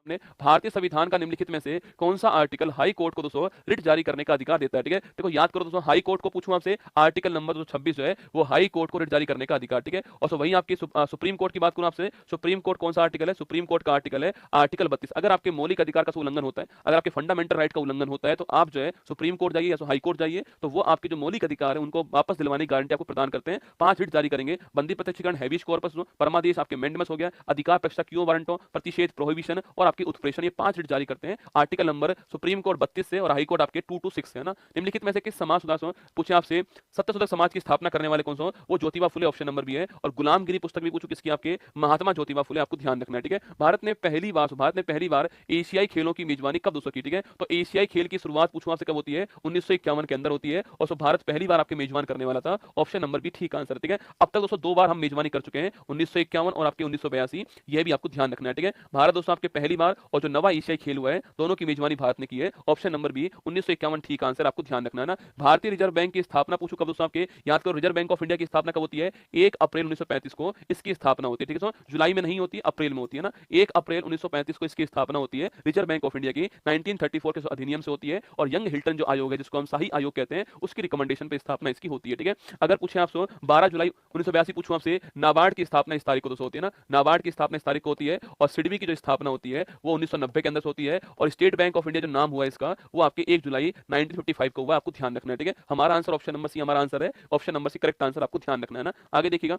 हमने भारतीय संविधान का निम्नलिखित में से कौन सा आर्टिकल हाई कोर्ट को दोस्तों रिट जारी करने का अधिकार देता है। ठीक है, देखो याद करो दोस्तों, हाई कोर्ट को पूछूं आपसे, आर्टिकल नंबर 26 जो है वो हाई कोर्ट को रिट जारी करने का अधिकार। ठीक है, और सो वहीं आपकी सुप्रीम कोर्ट की बात करूं आपसे, सुप्रीम कोर्ट कौन सा आर्टिकल है, सुप्रीम कोर्ट का आर्टिकल है आर्टिकल 32। अगर आपके मौलिक अधिकार का उल्लंघन होता है, अगर आपके फंडामेंटल राइट का उल्लंघन होता है, तो आप जो है सुप्रीम कोर्ट जाइए या हाई कोर्ट जाइए, तो वो आपके जो मौलिक अधिकार है उनको वापस दिलवाने की गारंटी आपको प्रदान करते हैं। 5 रिट जारी करेंगे, बंदी प्रत्यक्षीकरण, हैबियस कॉर्पस, परमादेश, आपके मेंडमस हो गया, अधिकार पक्षता क्यों वारंटो, प्रतिषेध प्रोहिबिशन और आपकी उत्प्रेषण, ये 5 रिट जारी करते हैं आर्टिकल नंबर सुप्रीम कोर्ट 32 से और हाई कोर्ट आपके 2 to 6 से, है ना। निम्नलिखित में से किस समाज सुधार से पूछे आपसे सत्यशोधक समाज की स्थापना करने वाले कौन से, वो Jyotiba Phule, option number B है। और गुलामगिरी पुस्तक भी पूछो किसकी, आपके महात्मा ज्योतिबा फुले, आपको ध्यान रखना है। ठीक है, भारत ने पहली बार एशियाई खेलों की मेजबानी कब दोस्तों की। ठीक है, तो एशियाई खेल की शुरुआत पूछूं आपसे कब होती है, 1951 के अंदर होती है, और सो भारत पहली बार आपके मेजबान करने वाला था, ऑप्शन नंबर बी ठीक आंसर। ठीक है, अब तक दोस्तों 2 बार हम मेजबानी कर चुके हैं, 1951 और आपके 1982, यह भी आपको ध्यान रखना है। ठीक है, भारत दोस्तों आपके पहली बार और जो नवा एशियाई खेल हुआ है दोनों की मेजबानी भारत ने की है, ऑप्शन नंबर बी 1951 ठीक आंसर, आपको ध्यान रखना है ना। भारतीय रिजर्व बैंक की स्थापना पूछो कब दोस्तों आपके, याद करो, रिजर्व बैंक ऑफ इंडिया की स्थापना कब होती है, 1 अप्रैल 1935 को इसकी स्थापना होती है। ठीक है दोस्तों, जुलाई में नहीं होती, अप्रैल में होती है ना, 1 अप्रैल 1935 को इसकी स्थापना होती है रिजर्व बैंक ऑफ इंडिया की, 1934 के अधिनियम से होती है, और यंग हिल्टन जो आयोग है जिसको हम शाही आयोग कहते हैं, उसकी रिकमेंडेशन पे स्थापना इसकी होती है। ठीक है, अगर पूछे आपसे 12 जुलाई 1982 पूछूं आपसे, नाबार्ड की स्थापना इस तारीख को दोस्तों होती है ना, नाबार्ड की स्थापना इस तारीख को होती है, और सिडबी की जो स्थापना होती है वो 1990 के अंदर होती है, और स्टेट बैंक ऑफ इंडिया जो नाम हुआ है इसका वो आपके 1 जुलाई 1955 को हुआ, आपको ध्यान रखना है। ठीक है, हमारा आंसर ऑप्शन नंबर सी हमारा आंसर है, option number C correct answer, आपको ध्यान रखना है ना। आगे देखिएगा,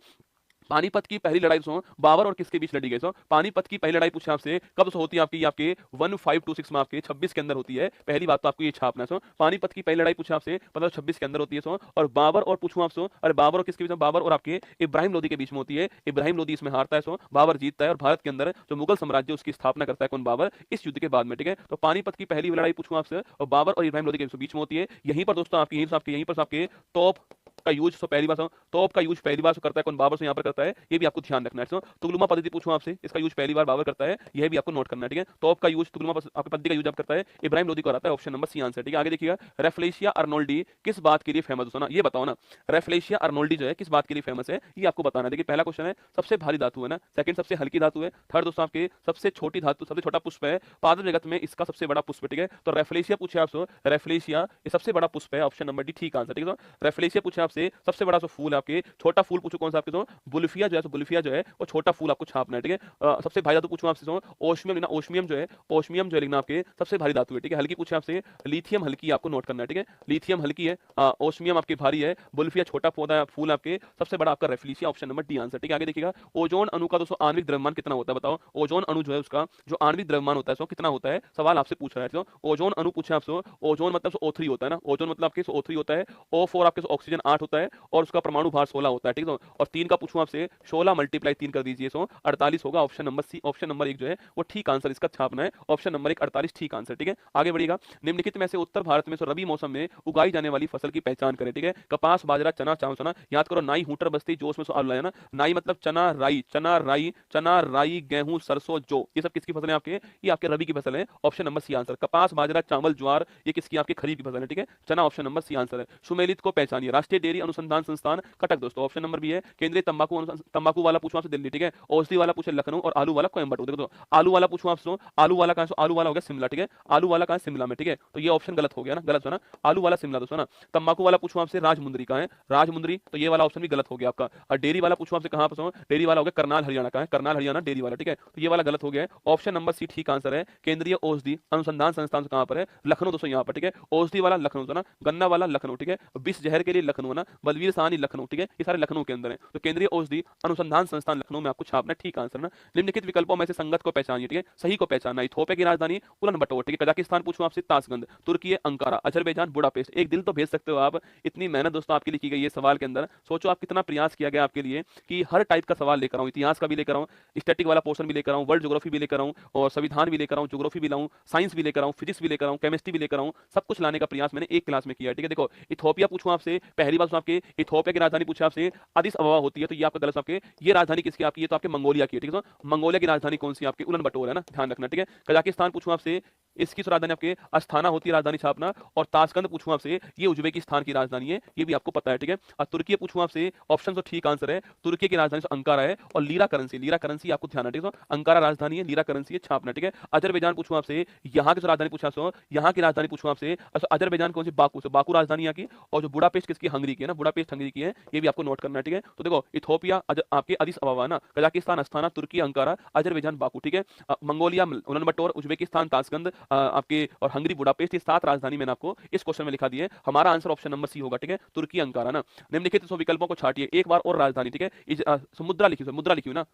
पानीपत की पहली लड़ाई सो बाबर और किसके बीच लड़ी गई, सो पानीपत की पहली लड़ाई पूछे आपसे कब से होती है, आपके 1526 में आपके 26 के अंदर होती है, पहली बात तो आपको ये छापना है। सो पानीपत की पहली लड़ाई पूछे आपसे 1526 के अंदर होती है। सो और बाबर और पूछूं आपसे, अरे बाबर और किसके बीच में, बाबर और आपके इब्राहिम लोदी के बीच में होती है, इब्राहिम लोदी इसमें हारता है, सो बाबर जीतता है, और भारत के अंदर जो मुगल साम्राज्य उसकी स्थापना करता है कौन, बाबर, इस युद्ध के बाद में। ठीक है, तो पानीपत की पहली लड़ाई पूछूं आपसे और बाबर और इब्राहिम लोदी के बीच में होती है, यहीं पर दोस्तों आपकी यहीं पर आपके तोप का यूज पहली बार, तोप का यूज पहली बार करता है कौन, बाबर से यहाँ पर करता है, ये भी आपको ध्यान रखना है। तुगलमा पद्धति पूछूं आपसे, इसका यूज पहली बार बाबर करता है, यह भी आपको नोट करना है। ठीक है, तोप का यूज तुगलमा आपकी पद्धति का यूज आप करता है, इब्राहिम लोदी कराता है, ऑप्शन नंबर सी आंसर। ठीक है, आगे देखिएगा, रेफ्लेशिया अर्नोल्डी किस बात के लिए फेमस है ना, ये बताओ ना, रेफ्लेशिया अर्नोल्डी जो है किस बात के लिए फेमस है, ये आपको बताना है। देखिए पहला क्वेश्चन है सबसे भारी धातु है ना, सेकंड सबसे हल्की धातु है, थर्ड दोस्तों आपके सबसे छोटी धातु, सबसे छोटा पुष्प है, पादप जगत में इसका सबसे बड़ा पुष्प है। ठीक है, तो रेफ्लेशिया पूछे आपसे, रेफ्लेशिया ये सबसे बड़ा पुष्प है, ऑप्शन नंबर डी ठीक आंसर। ठीक है, रेफ्लेशिया पूछे आपसे सबसे बड़ा फूल आपके, छोटा फूल पूछो कौन सा आपके, तो बुल्फिया जो है, बुल्फिया जो है वो छोटा फूल आपको छापना है। ठीक है, सबसे भारी धातु पूछूं आपसे, ओस्मियम लिखना, ओस्मियम जो है, ओस्मियम जो है लिखना आपके सबसे भारी धातु है। ठीक है, हल्की पूछे आपसे, लिथियम हल्की आपको नोट करना है। ठीक है, लिथियम हल्की है, ओस्मियम आपकी भारी है, बुल्फिया छोटा पौधा फूल आपके, सबसे बड़ा आपका rafflesia, option number D answer. ठीक है, आगे देखिएगा, ओजोन अणु का दोस्तों आणविक द्रव्यमान कितना होता है, बताओ, ओजोन अणु जो है उसका जो आणविक द्रव्यमान होता है सो कितना होता है, सवाल आपसे पूछ रहा है। तो ओजोन अणु पूछे आपसे, ओजोन मतलब O3 होता है ना, ओजोन मतलब आपके O3 होता है, O4 आपके ऑक्सीजन 8 होता है, और उसका परमाणु भार 16 होता है। ठीक है, और 3 का पूछूं आपसे, 16 मल्टीप्लाई 3 कर दीजिए, सो 48 होगा, option number C, option number 1 जो है वो ठीक आंसर इसका छापना है, ऑप्शन नंबर 1 48 ठीक आंसर। ठीक है, आगे बढ़िएगा, निम्नलिखित में से उत्तर भारत में रबी मौसम में उगाई जाने वाली फसल की पहचान करें। ठीक है, कपास, बाजरा, चना, चावल, याद करो, नाई, हूटर, बस्ती, जो उसमें आलू है ना, नाई मतलब चना, राई, चना, राई, चना, राई, गेहूं, सरसों, जो, ये सब किसकी फसल है आपके, ये आपके रबी की फसल है, ऑप्शन नंबर सी आंसर। कपास, बाजरा, चावल, ज्वार, ये किसकी आपकी खरीफ की फसल है। ठीक है, चना ऑप्शन नंबर सी आंसर है। सुमेलित को पहचानिए, राष्ट्रीय डेयरी अनुसंधान संस्थान कटक दोस्तों, ऑप्शन नंबर बी है। केंद्रीय तंबाकू वाला पूछो आपसे दिल्ली। ठीक है, औषधि वाला पूछे लखनऊ, और आलू वाला कोयंबटूर। देखो तो आलू वाला पूछो आपसे, आलू वाला कहां से, आलू वाला हो गया शिमला। ठीक है, आलू वाला कहां, शिमला में। ठीक है, तो ये ऑप्शन गलत हो गया ना, गलत है ना, आलू वाला शिमला दोस्तों ना। तंबाकू वाला पूछो आपसे राजमुंदरी का है, राजमुंदरी, तो ये वाला ऑप्शन भी गलत हो गया आपका। और डेयरी वाला पूछो आपसे कहां पर, डेयरी वाला हो गया करनाल हरियाणा का है, करनाल हरियाणा डेयरी वाला। ठीक है, तो ये वाला गलत हो गया है, ऑप्शन नंबर सी ठीक आंसर है। केंद्रीय औषधि अनुसंधान संस्थान कहां पर है, लखनऊ दोस्तों यहाँ पर। ठीक है, औषधि वाला लखनऊ था ना, गन्ना वाला लखनऊ। ठीक है, विष जहर के लिए लखनऊ ना, बलवीर साहनी लखनऊ। ठीक है, ये सारे लखनऊ के अंदर है, तो केंद्रीय औषधि अनुसंधान संस्थान लखनऊ में आपको छापना ठीक आंसर ना। निम्नलिखित विकल्पों में से संगत को पहचानिए। ठीक है, सही को पहचानना, इथोपिया की राजधानी उलन बटोर। ठीक है, कजाकिस्तान पूछूं आपसे ताशकंद, तुर्की अंकारा, अजरबैजान बुडापेस्ट। एक दिल तो भेज सकते हो आप, इतनी मेहनत दोस्तों आपके लिए की गई है सवाल के अंदर, सोचो आप कितना प्रयास किया गया आपके लिए कि हर टाइप का सवाल लेकर आऊं, इतिहास का भी लेकर आऊं, स्टैटिक वाला पोर्शन भी लेकर आऊं, वर्ल्ड ज्योग्राफी भी लेकर आऊं, और संविधान भी लेकर आऊं, ज्योग्राफी भी लाऊं, साइंस भी लेकर आऊं, फिजिक्स भी लेकर आऊं, केमिस्ट्री भी लेकर आऊं, सब कुछ लाने का प्रयास मैंने एक क्लास में किया है। ठीक है, देखो इथोपिया पूछूं आपसे, पहली बात आपके इथोपिया की राजधानी पूछा आपसे अदिस अबवा होती है, तो ये आपका गलत आपके, ये राजधानी किसकी आपकी, ये तो आपके मंगोलिया की है। ठीक है, मंगोलिया की राजधानी कौन सी आपकी, उलन बटोर है ना, ध्यान रखना। ठीक है, कजाकिस्तान पूछूं आपसे, इसकी राजधानी आपके अस्थाना होती है, राजधानी छापना। और ताशकंद पूछूं आपसे, ये उज्बेकिस्तान की राजधानी है, ये भी आपको पता है, ठीक है। और तुर्की पूछूं आपसे, ऑप्शन तो ठीक आंसर है, तुर्की की राजधानी अंकारा है। और लीरा करेंसी आपको ध्यान है, ठीक है। अंकारा राजधानी है, लीरा करेंसी है, छापना, ठीक है। अजरबैजान पूछूं आपसे, यहाँ की राजधानी पूछा आपसे, यहाँ की राजधानी पूछूं आपसे, अजरबैजान कौन सी, बाकू से, बाकू राजधानी यहाँ की। और जो बुडापेस्ट किसकी, हंगरी की है ना, बुडापेस्ट हंगरी की है, ये भी आपको नोट करना है, ठीक है। तो देखो इथोपिया आपके अदिस अबाबा ना, कजाकिस्तान अस्थाना, तुर्की अंकारा, अजरबैजान बाकू, ठीक है। मंगोलिया उलानबटोर, उज्बेकिस्तान ताशकंद, आपके और हंगरी बुडापेस्ट, ये 7 राजधानी मैंने आपको इस क्वेश्चन में लिखा दी है। हमारा आंसर ऑप्शन नंबर सी होगा, ठीक है, तुर्की अंकारा ना। निम्नलिखित विकल्पों को छाटिए, एक बार और राजधानी, ठीक है। मुद्रा लिखी, मुद्रा लिखी हुई ना,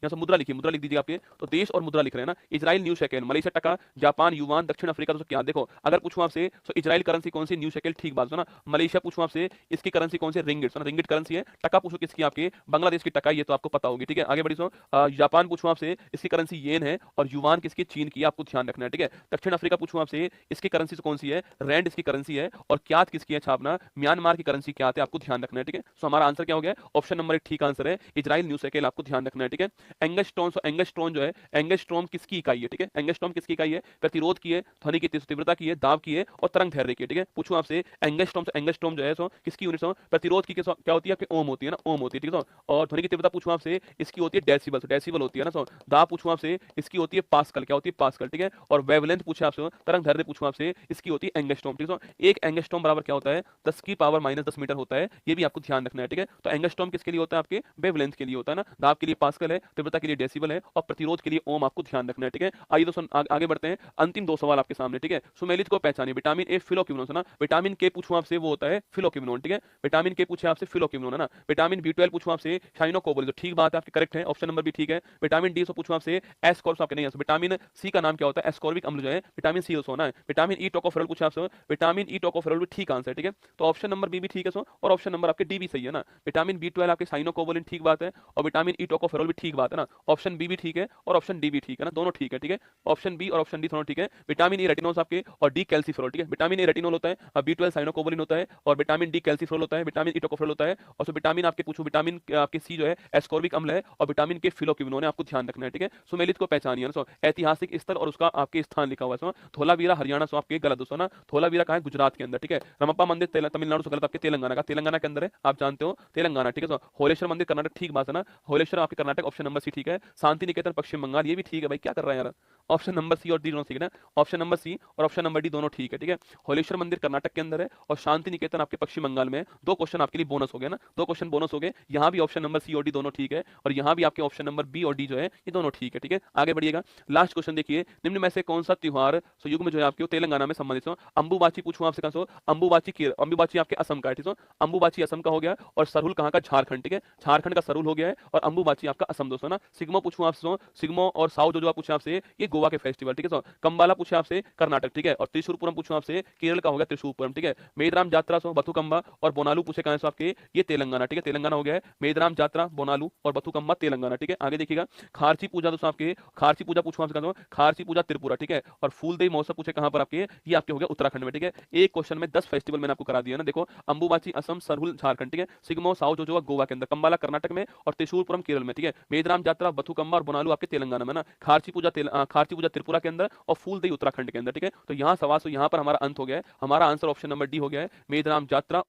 यहाँ से मुद्रा लिखिए, मुद्रा लिख दीजिए आपके। तो देश और मुद्रा लिख रहे हैं ना, इजराइल न्यू शेकेल, मलेशिया टका, जापान युवान, दक्षिण अफ्रीका। तो क्या देखो, अगर पूछूं आपसे तो इजराइल करेंसी कौन सी, न्यू शेकेल, ठीक बात है ना। मलेशिया पूछूं आपसे, इसकी करेंसी कौन सी, रिंगिट, ना रिंगिट करेंसी है। टका पूछो किसकी, आपके बांग्लादेश की टका, ये तो आपको पता होगी, ठीक है। आगे बढ़ी सो, जापान पूछूं आपसे, इसकी करेंसी येन है। और युवान किसकी, चीन की, आपको ध्यान रखना है, ठीक है। दक्षिण अफ्रीका पूछूं आपसे, इसकी करेंसी कौन सी है, रैंड इसकी करेंसी है। और क्यात किसकी है, छापना, म्यांमार की करेंसी क्यात है, आपको ध्यान रखना है, ठीक है। सो हमारा आंसर क्या हो गया, ऑप्शन नंबर 1 ठीक आंसर है, इजराइल न्यू शेकेल, आपको ध्यान रखना है, ठीक है। एंगस्ट्रॉम जो है, एंगस्ट्रॉम किसकी इकाई है, ठीक है। एंगस्ट्रॉम किसकी इकाई है, प्रतिरोध की है, ध्वनि की तीव्रता की है, दाब की है, और तरंग धैर्य की है, ठीक है। पूछूं आपसे, एंगस्ट्रॉम जो है सो किसकी यूनिट, प्रतिरोध की क्या होती है, आपकी ओम होती है ना, ओम होती है, ठीक है। और ध्वनि की तीव्रता पूछूं आपसे, इसकी होती है डेसिबल, डेसिबल होती है ना। दाब पूछूं आपसे, इसकी होती है पास्कल, क्या होती है, पास्कल, ठीक है। और वेवलेंथ पूछे आपसे, तरंग धैर्य पूछूं आपसे, इसकी होती है एंगस्ट्रॉम, ठीक है। एक एंगस्ट्रॉम बराबर क्या होता है, 10 की पावर -10 मीटर होता है, ये भी आपको ध्यान रखना है, ठीक है। तो एंगस्ट्रॉम किसके लिए होता है, आपके वेवलेंथ के लिए होता है ना। दाब के लिए पास्कल है, तीव्रता के लिए डेसिबल है, और प्रतिरोध के लिए ओम, आपको ध्यान रखना है, ठीक है। आइए दोस्तों आगे बढ़ते हैं, अंतिम 2 सवाल आपके सामने, ठीक है। सुमेलित को पहचानिए, विटामिन ए फिलोक्विनोन है ना, विटामिन के पूछूं आपसे, वो होता है फिलोक्विनोन, ठीक है। विटामिन के पूछे आपसे, फिलोक्विनोन है ना। विटामिन बी 12 पूछूं आपसे, साइनोकोबोलिन, तो ठीक बात है आपकी, करेक्ट है, ऑप्शन नंबर भी ठीक है। विटामिन डी पूछूं आपसे, एस्कॉर्बिक, आपके नहीं है। विटामिन सी का नाम क्या होता है, एस्कॉर्बिक अम्ल जो है, विटामिन सी होना है। विटामिन ई टोकोफेरॉल पूछा आपसे, विटामिन ई टोकोफेरॉल भी ठीक आंसर है, ठीक है। तो ऑप्शन नंबर बी भी ठीक है सो, और ऑप्शन नंबर आपके डी भी सही है ना। विटामिन बी 12 आपके साइनोकोबोलिन ठीक बात है, और विटामिन ई टोकोफेरॉल भी ठीक बात है ना। ऑप्शन बी भी ठीक है, और ऑप्शन डी भी ठीक है ना, दोनों ठीक है, ठीक है। ऑप्शन बी और ऑप्शन डी दोनों ठीक है। विटामिन ई रेटिनोल आपके, और डी कैल्सीफेरॉल, ठीक है। विटामिन ए रेटिनोल होता है, बी 12 साइनोकोबोलिन होता है, और विटामिन डी कैल्सीफेरॉल होता है, विटामिन ई टोकोफेरॉल होता है। और विटामिन आपके पूछो, विटामिन आपके सी जो है एस्कॉर्बिक अम्ल है, और विटामिन के फिलोक्विनोन है, आपको ध्यान रखना है, ठीक है। सुमेलित को पहचानिए ना। ऐतिहासिक स्थल और उसका आपके स्थान लिखा हुआ है, धोलावीरा हरियाणा, आपके गलत दोस्तों ना। धोलावीरा कहाँ है, गुजरात के अंदर, ठीक है। रमप्पा मंदिर तमिलनाडु से गलत, आपके तेलंगाना का, तेलंगाना के अंदर है, आप जानते हो, तेलंगाना, ठीक है। होलेश्वर मंदिर कर्नाटक, ठीक बात है ना, होलेश्वर आपके कर्नाटक, ऑप्शन नंबर सी ठीक है। शांति निकेतन पश्चिम बंगाल, ये भी ठीक है भाई, क्या कर रहा है यार। ऑप्शन नंबर सी और डी दोनों ठीक है ना, ऑप्शन नंबर सी और ऑप्शन नंबर डी दोनों ठीक है, ठीक है। होलेश्वर मंदिर कर्नाटक के अंदर है, और शांति निकेतन आपके पश्चिम बंगाल में है। 2 क्वेश्चन आपके लिए बोनस हो गए ना, 2 क्वेश्चन बोनस हो गए। यहाँ भी ऑप्शन नंबर सी और डी दोनों ठीक है, और यहाँ भी आपके ऑप्शन नंबर बी और डी जो है, ये दोनों ठीक है, ठीक है। आगे बढ़िएगा, लास्ट क्वेश्चन देखिए, निम्न में से कौन सा त्योहार युग में जो है आपके तेलंगाना में संबंधित हो। अंबुबाची पूछूं आपसे, कहा अंबुबाची आपके असम का है, ठीक है। अंबुबाची असम का हो गया, और सरुल कहाँ का, झारखंड, ठीक है। झारखंड का सरुल हो गया है, और अंबुबाची आपका असम दोस्तों ना। सिग्मो पूछूं आपसे, सिग्मो और साउ जो पूछे आपसे, ये गोवा के फेस्टिवल, ठीक है। कंबाला पूछे आपसे, कर्नाटक, ठीक है। और त्रिशूरपुरम पूछूं आपसे, केरल का हो गया त्रिशूरपुरम, ठीक है। मेदराम यात्रा बथुकंबा और बोनालू पूछे कहां से आपके, ये तेलंगाना, ठीक है। तेलंगाना हो गया है, मेदराम यात्रा, बोनालू और बथुकंबा तेलंगाना, ठीक है। आगे देखिएगा, खारसी पूजा दोस्तों आपके, खारसी पूजा पूछूं आपसे, खारसी पूजा त्रिपुरा, ठीक है। और फूलदेई महोत्सव पूछे कहां पर आपके, ये आपके हो गया उत्तराखंड में, ठीक है। एक क्वेश्चन में 10 फेस्टिवल मैंने आपको करा दिया ना, देखो अंबुबाची असम, सरहुल झारखंड, ठीक है। सिग्मो साउ जो गोवा के अंदर, कंबाला कर्नाटक में, और त्रिशूरपुरम केरल में, ठीक है। मेदराम यात्रा, बथुकंबा और बोनालू आपके तेलंगाना में ना। खारसी पूजा त्रिपुरा के अंदर, और फूलदेई उत्तराखंड के अंदर, ठीक है। तो यहाँ सवाल, यहाँ पर हमारा अंत हो गया है। हमारा आंसर ऑप्शन नंबर डी हो गया है, मेदराम यात्रा